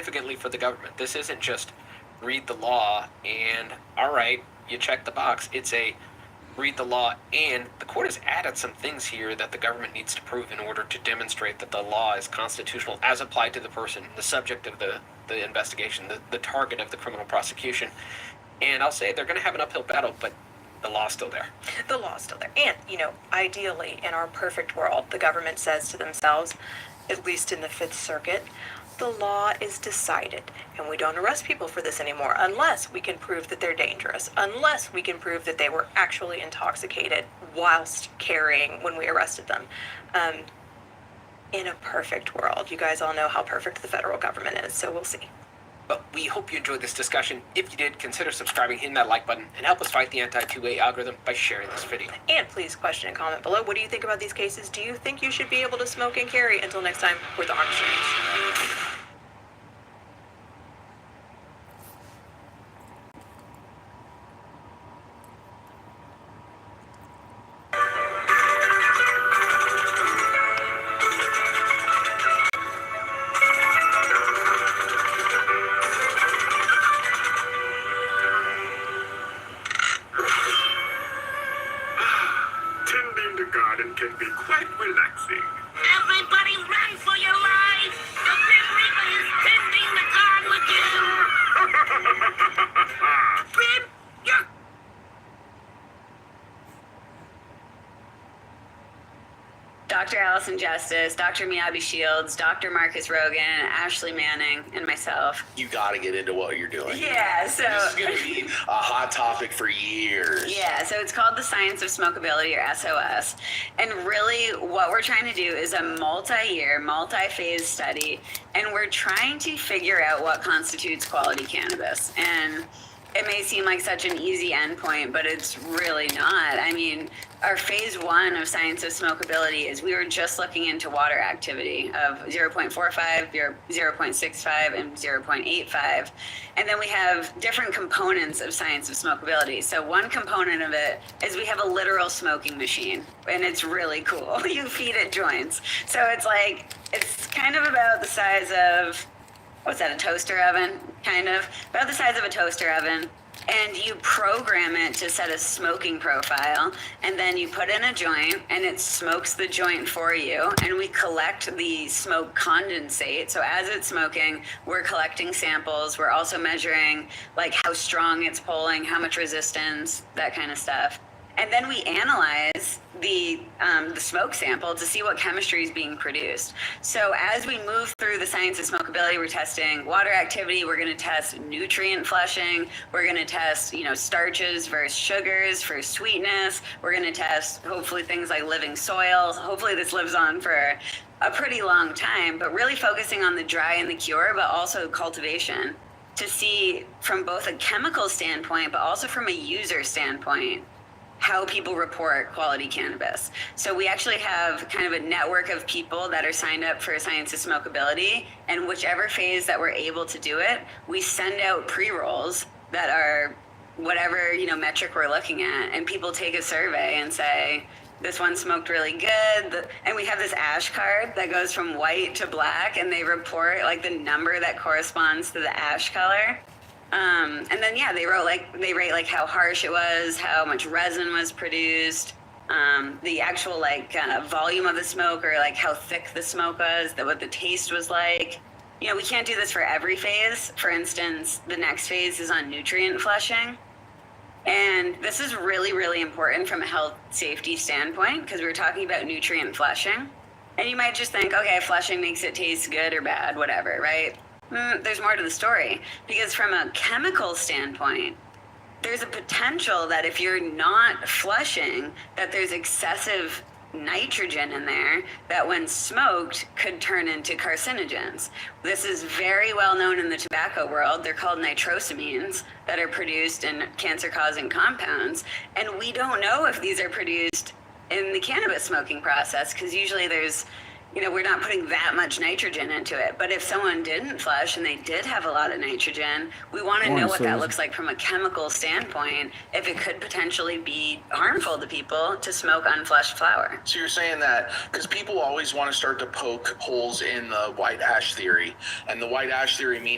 significantly for the government. This isn't just read the law and, all right, you check the box. It's a read the law, and the court has added some things here that the government needs to prove in order to demonstrate that the law is constitutional as applied to the person, the subject of the investigation, the target of the criminal prosecution. And I'll say they're going to have an uphill battle, but the law's still there. The law's still there. And, ideally, in our perfect world, the government says to themselves, at least in the Fifth Circuit, the law is decided, and we don't arrest people for this anymore unless we can prove that they're dangerous, unless we can prove that they were actually intoxicated whilst carrying when we arrested them. In a perfect world, you guys all know how perfect the federal government is, so we'll see. But we hope you enjoyed this discussion. If you did, consider subscribing, hitting that like button, and help us fight the anti-2A algorithm by sharing this video. And please question and comment below. What do you think about these cases? Do you think you should be able to smoke and carry? Until next time, we're the Arms Trainers. Can be quite relaxing. Everybody run for your life! The Grim Reaper is tending the garden with you! Grim, you're... Dr. Allison Justice, Dr. Miyabi Shields, Dr. Marcus Rogan, Ashley Manning, and myself. You got to get into what you're doing. Yeah, so... This is going to be a hot topic for years. Yeah, so it's called the Science of Smokability, or SOS. And really, what we're trying to do is a multi-year, multi-phase study, and we're trying to figure out what constitutes quality cannabis. And it may seem like such an easy endpoint, but it's really not. I mean, our phase 1 of Science of Smokability is we were just looking into water activity of 0.45, 0.65, and 0.85. And then we have different components of Science of Smokability. So one component of it is we have a literal smoking machine, and it's really cool. You feed it joints. So it's kind of about the size of, what's that, a toaster oven? Kind of. About the size of a toaster oven. And you program it to set a smoking profile, and then you put in a joint, and it smokes the joint for you, and we collect the smoke condensate. So as it's smoking, we're collecting samples. We're also measuring like how strong it's pulling, how much resistance, that kind of stuff. And then we analyze the smoke sample to see what chemistry is being produced. So as we move through the Science of Smokability, we're testing water activity. We're going to test nutrient flushing. We're going to test, starches versus sugars for sweetness. We're going to test, hopefully, things like living soil. Hopefully this lives on for a pretty long time, but really focusing on the dry and the cure, but also cultivation to see from both a chemical standpoint, but also from a user standpoint, how people report quality cannabis. So we actually have kind of a network of people that are signed up for Science of Smokability, and whichever phase that we're able to do it, we send out pre-rolls that are whatever, metric we're looking at, and people take a survey and say, this one smoked really good. And we have this ash card that goes from white to black, and they report like the number that corresponds to the ash color. And then, they rate like how harsh it was, how much resin was produced, the actual volume of the smoke, or like how thick the smoke was, what the taste was like. We can't do this for every phase. For instance, the next phase is on nutrient flushing. And this is really, really important from a health safety standpoint, because we're talking about nutrient flushing. And you might just think, okay, flushing makes it taste good or bad, whatever, right? There's more to the story, because from a chemical standpoint, there's a potential that if you're not flushing, that there's excessive nitrogen in there that when smoked could turn into carcinogens. This is very well known in the tobacco world. They're called nitrosamines that are produced in cancer-causing compounds. And we don't know if these are produced in the cannabis smoking process, because usually there's we're not putting that much nitrogen into it. But if someone didn't flush and they did have a lot of nitrogen, we want to know what that looks like from a chemical standpoint, if it could potentially be harmful to people to smoke unflushed flower. So you're saying that, because people always want to start to poke holes in the white ash theory, and the white ash theory means